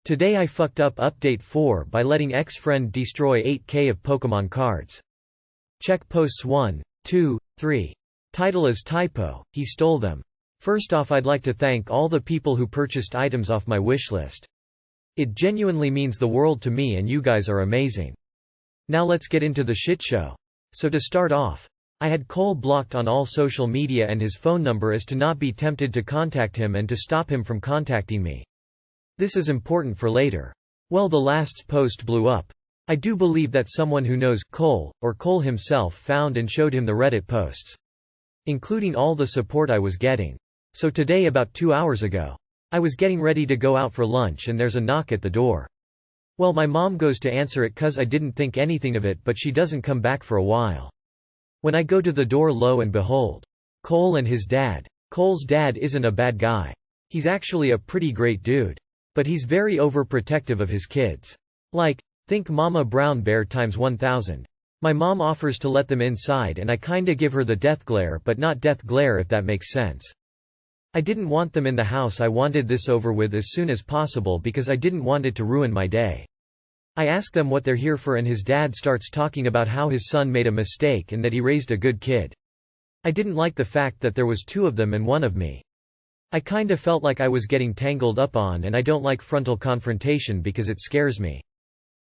Today I fucked up update 4 by letting ex-friend destroy 8K of Pokémon cards. Check posts 1, 2, 3. Title is typo, he stole them. First off, I'd like to thank all the people who purchased items off my wishlist. It genuinely means the world to me and you guys are amazing. Now let's get into the shit show. So to start off, I had Cole blocked on all social media and his phone number as to not be tempted to contact him and to stop him from contacting me. This is important for later. Well, the last post blew up. I do believe that someone who knows Cole, or Cole himself, found and showed him the Reddit posts, including all the support I was getting. So today, about 2 hours ago, I was getting ready to go out for lunch and there's a knock at the door. Well, my mom goes to answer it cause I didn't think anything of it, but she doesn't come back for a while. When I go to the door, lo and behold, Cole and his dad. Cole's dad isn't a bad guy. He's actually a pretty great dude. But he's very overprotective of his kids. Like, think Mama Brown Bear times 1000. My mom offers to let them inside and I kinda give her the death glare, but not death glare if that makes sense. I didn't want them in the house. I wanted this over with as soon as possible because I didn't want it to ruin my day. I ask them what they're here for and his dad starts talking about how his son made a mistake and that he raised a good kid. I didn't like the fact that there was 2 of them and 1 of me. I kinda felt like I was getting tangled up on, and I don't like frontal confrontation because it scares me.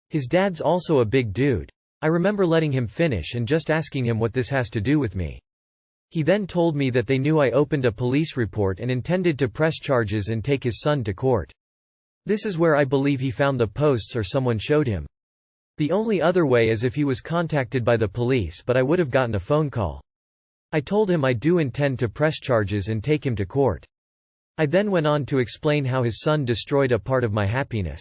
His dad's also a big dude. I remember letting him finish and just asking him what this has to do with me. He then told me that they knew I opened a police report and intended to press charges and take his son to court. This is where I believe he found the posts or someone showed him. The only other way is if he was contacted by the police, but I would have gotten a phone call. I told him I do intend to press charges and take him to court. I then went on to explain how his son destroyed a part of my happiness.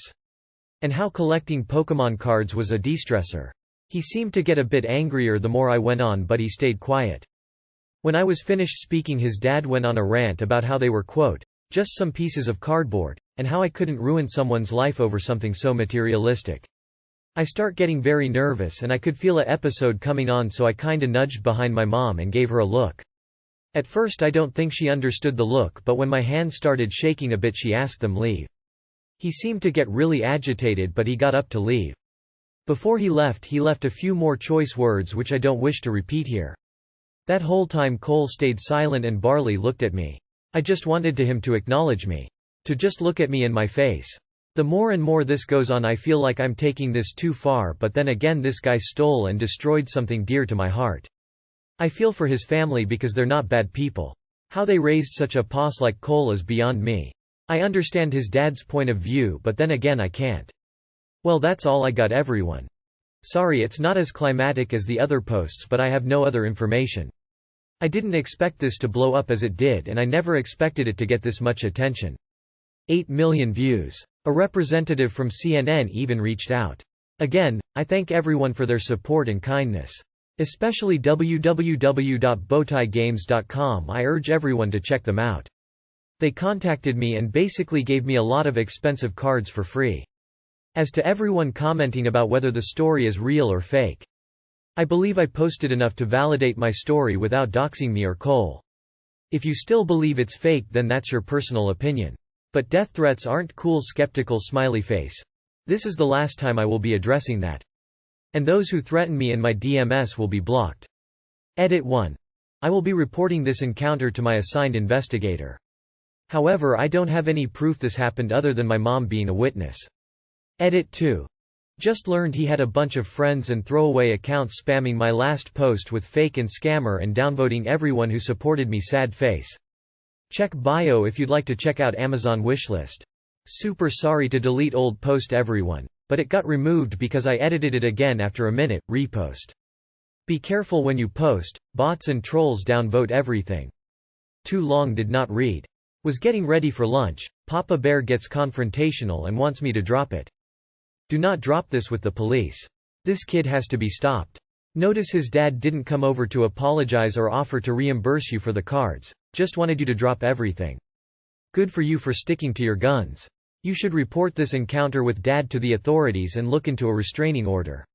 And how collecting Pokémon cards was a de-stressor. He seemed to get a bit angrier the more I went on, but he stayed quiet. When I was finished speaking, his dad went on a rant about how they were, quote, just some pieces of cardboard, and how I couldn't ruin someone's life over something so materialistic. I start getting very nervous and I could feel an episode coming on, so I kinda nudged behind my mom and gave her a look. At first I don't think she understood the look, but when my hand started shaking a bit she asked them leave. He seemed to get really agitated, but he got up to leave. Before he left a few more choice words which I don't wish to repeat here. That whole time Cole stayed silent and Barley looked at me. I just wanted him to acknowledge me. To just look at me in my face. The more and more this goes on, I feel like I'm taking this too far, but then again this guy stole and destroyed something dear to my heart. I feel for his family because they're not bad people. How they raised such a poss like Cole is beyond me. I understand his dad's point of view, but then again I can't. Well, that's all I got, everyone. Sorry it's not as climatic as the other posts, but I have no other information. I didn't expect this to blow up as it did, and I never expected it to get this much attention. 8 million views. A representative from CNN even reached out. Again, I thank everyone for their support and kindness. Especially www.bowtiegames.com. I urge everyone to check them out. They contacted me and basically gave me a lot of expensive cards for free. As to everyone commenting about whether the story is real or fake, I believe I posted enough to validate my story without doxing me or Cole. If you still believe it's fake, then that's your personal opinion. But death threats aren't cool. Skeptical smiley face. This is the last time I will be addressing that. And those who threaten me in my DMs will be blocked. Edit 1. I will be reporting this encounter to my assigned investigator. However, I don't have any proof this happened other than my mom being a witness. Edit 2. Just learned he had a bunch of friends and throwaway accounts spamming my last post with fake and scammer and downvoting everyone who supported me. Sad face. Check bio if you'd like to check out Amazon wishlist. Super sorry to delete old post, everyone, but it got removed because I edited it again after a minute. Repost. Be careful when you post, bots and trolls downvote everything. Too long, did not read. Was getting ready for lunch, Papa Bear gets confrontational and wants me to drop it. Do not drop this with the police. This kid has to be stopped. Notice his dad didn't come over to apologize or offer to reimburse you for the cards, just wanted you to drop everything. Good for you for sticking to your guns. You should report this encounter with dad to the authorities and look into a restraining order.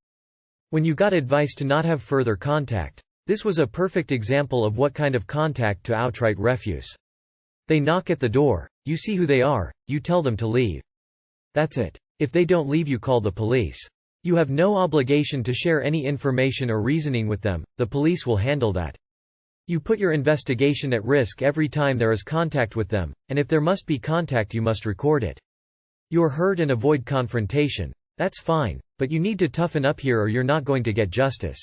When you got advice to not have further contact, this was a perfect example of what kind of contact to outright refuse. They knock at the door, you see who they are, you tell them to leave. That's it. If they don't leave, you call the police. You have no obligation to share any information or reasoning with them, the police will handle that. You put your investigation at risk every time there is contact with them, and if there must be contact you must record it. You're hurt and avoid confrontation. That's fine, but you need to toughen up here or you're not going to get justice.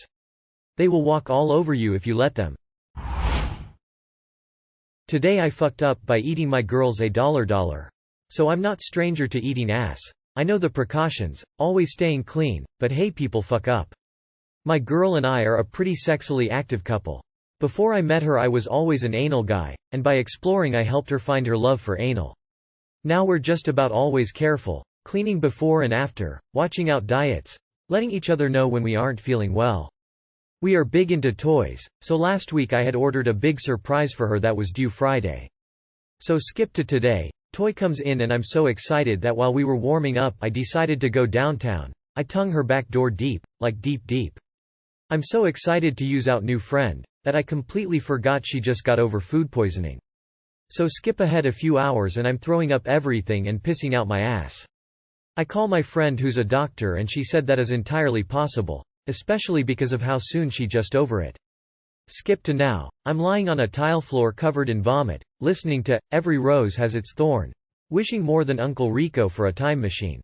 They will walk all over you if you let them. Today I fucked up by eating my girl's $1. So I'm not stranger to eating ass. I know the precautions, always staying clean, but hey, people fuck up. My girl and I are a pretty sexually active couple. Before I met her I was always an anal guy, and by exploring I helped her find her love for anal. Now we're just about always careful, cleaning before and after, watching out diets, letting each other know when we aren't feeling well. We are big into toys, so last week I had ordered a big surprise for her that was due Friday. So skip to today, toy comes in and I'm so excited that while we were warming up I decided to go downtown. I tongue her back door deep, like deep. I'm so excited to use out new friend, that I completely forgot she just got over food poisoning. So skip ahead a few hours and I'm throwing up everything and pissing out my ass. I call my friend who's a doctor and she said that is entirely possible, especially because of how soon she just over it. Skip to now, I'm lying on a tile floor covered in vomit, listening to "Every Rose Has Its Thorn," wishing more than Uncle Rico for a time machine.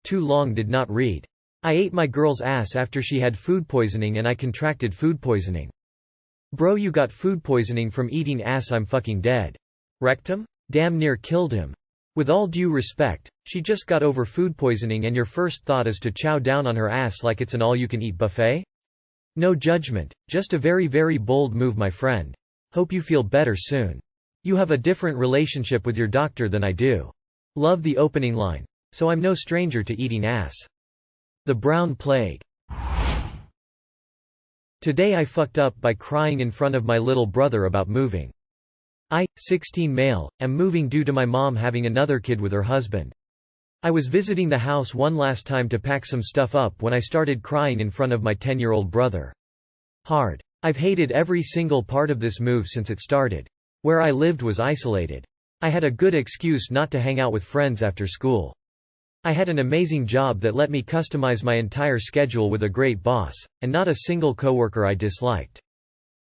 Too long did not read. I ate my girl's ass after she had food poisoning and I contracted food poisoning. Bro, you got food poisoning from eating ass, I'm fucking dead. Wrecked him? Damn near killed him. With all due respect, she just got over food poisoning and your first thought is to chow down on her ass like it's an all-you-can-eat buffet? No judgment, just a very bold move, my friend. Hope you feel better soon. You have a different relationship with your doctor than I do. Love the opening line. So I'm no stranger to eating ass. The Brown Plague. Today I fucked up by crying in front of my little brother about moving. I, 16 male, am moving due to my mom having another kid with her husband. I was visiting the house one last time to pack some stuff up when I started crying in front of my 10-year-old brother. Hard. I've hated every single part of this move since it started. Where I lived was isolated. I had a good excuse not to hang out with friends after school. I had an amazing job that let me customize my entire schedule with a great boss, and not a single coworker I disliked.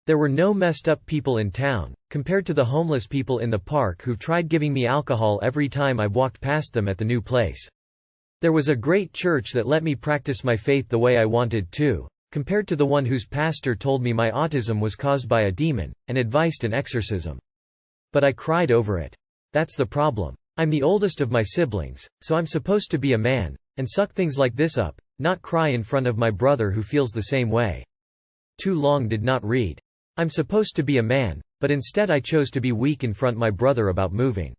There were no messed up people in town, compared to the homeless people in the park who've tried giving me alcohol every time I've walked past them at the new place. There was a great church that let me practice my faith the way I wanted to, compared to the one whose pastor told me my autism was caused by a demon, and advised an exorcism. But I cried over it. That's the problem. I'm the oldest of my siblings, so I'm supposed to be a man, and suck things like this up, not cry in front of my brother who feels the same way. Too long did not read. I'm supposed to be a man, but instead I chose to be weak in front of my brother about moving.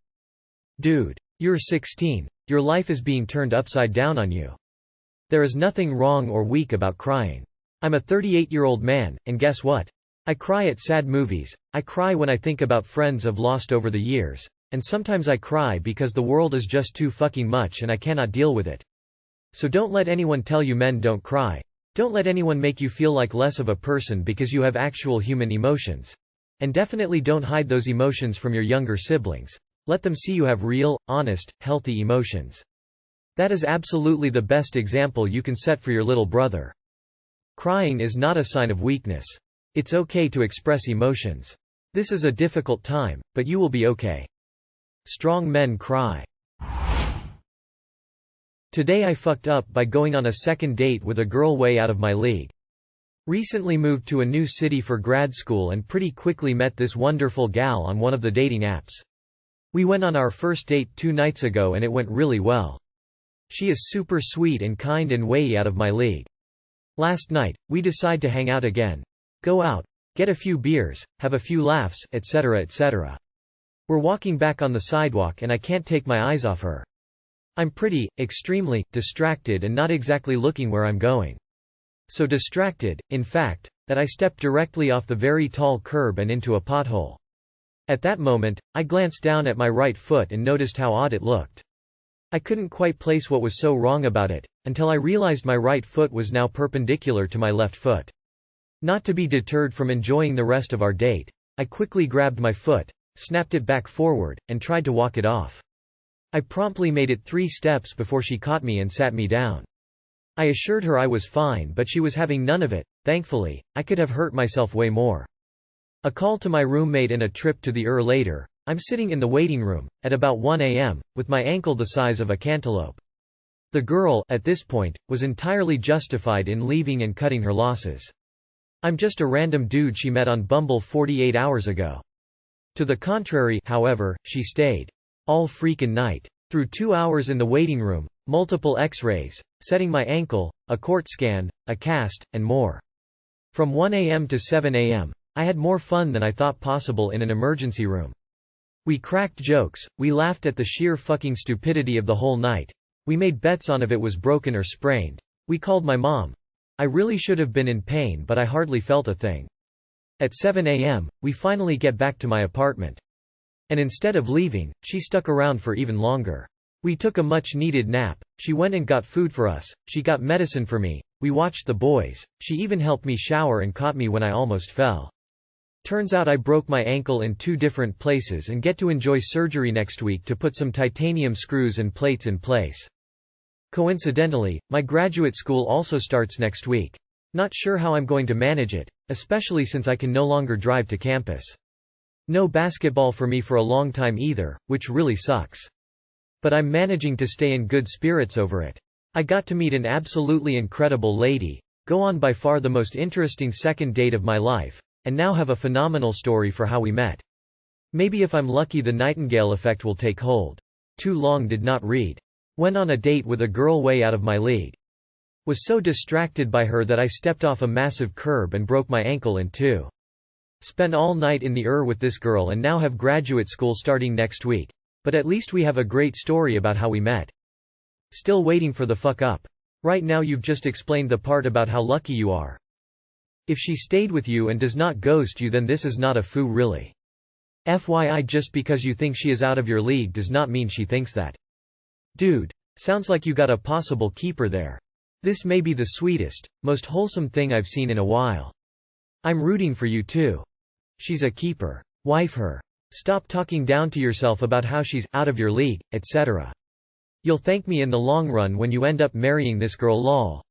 Dude. You're 16, your life is being turned upside down on you. There is nothing wrong or weak about crying. I'm a 38-year-old man, and guess what? I cry at sad movies, I cry when I think about friends I've lost over the years, and sometimes I cry because the world is just too fucking much and I cannot deal with it. So don't let anyone tell you men don't cry. Don't let anyone make you feel like less of a person because you have actual human emotions. And definitely don't hide those emotions from your younger siblings. Let them see you have real, honest, healthy emotions. That is absolutely the best example you can set for your little brother. Crying is not a sign of weakness. It's okay to express emotions. This is a difficult time, but you will be okay. Strong men cry. Today I fucked up by going on a second date with a girl way out of my league. Recently moved to a new city for grad school and pretty quickly met this wonderful gal on one of the dating apps. We went on our first date 2 nights ago and it went really well. She is super sweet and kind and way out of my league. Last night, we decide to hang out again. Go out, get a few beers, have a few laughs, etc. etc. We're walking back on the sidewalk and I can't take my eyes off her. I'm pretty, extremely, distracted and not exactly looking where I'm going. So distracted, in fact, that I stepped directly off the very tall curb and into a pothole. At that moment, I glanced down at my right foot and noticed how odd it looked. I couldn't quite place what was so wrong about it, until I realized my right foot was now perpendicular to my left foot. Not to be deterred from enjoying the rest of our date, I quickly grabbed my foot, snapped it back forward, and tried to walk it off. I promptly made it 3 steps before she caught me and sat me down. I assured her I was fine, but she was having none of it. Thankfully, I could have hurt myself way more. A call to my roommate and a trip to the later. I'm sitting in the waiting room, at about 1 a.m., with my ankle the size of a cantaloupe. The girl, at this point, was entirely justified in leaving and cutting her losses. I'm just a random dude she met on Bumble 48 hours ago. To the contrary, however, she stayed. All freakin' night. Through 2 hours in the waiting room, multiple x-rays, setting my ankle, a CORT scan, a cast, and more. From 1 a.m. to 7 a.m., I had more fun than I thought possible in an emergency room. We cracked jokes, we laughed at the sheer fucking stupidity of the whole night. We made bets on if it was broken or sprained. We called my mom. I really should have been in pain, but I hardly felt a thing. At 7 a.m., we finally get back to my apartment. And instead of leaving, she stuck around for even longer. We took a much-needed nap, she went and got food for us, she got medicine for me, we watched The Boys, she even helped me shower and caught me when I almost fell. Turns out I broke my ankle in 2 different places and get to enjoy surgery next week to put some titanium screws and plates in place. Coincidentally, my graduate school also starts next week. Not sure how I'm going to manage it, especially since I can no longer drive to campus. No basketball for me for a long time either, which really sucks. But I'm managing to stay in good spirits over it. I got to meet an absolutely incredible lady, go on by far the most interesting second date of my life, and now have a phenomenal story for how we met. Maybe if I'm lucky the Nightingale effect will take hold. Too long did not read. Went on a date with a girl way out of my league. Was so distracted by her that I stepped off a massive curb and broke my ankle in 2. Spent all night in the with this girl and now have graduate school starting next week. But at least we have a great story about how we met. Still waiting for the fuck up. Right now you've just explained the part about how lucky you are. If she stayed with you and does not ghost you, then this is not a foo really. FYI, just because you think she is out of your league does not mean she thinks that. Dude, sounds like you got a possible keeper there. This may be the sweetest, most wholesome thing I've seen in a while. I'm rooting for you too. She's a keeper. Wife her. Stop talking down to yourself about how she's out of your league, etc. You'll thank me in the long run when you end up marrying this girl lol.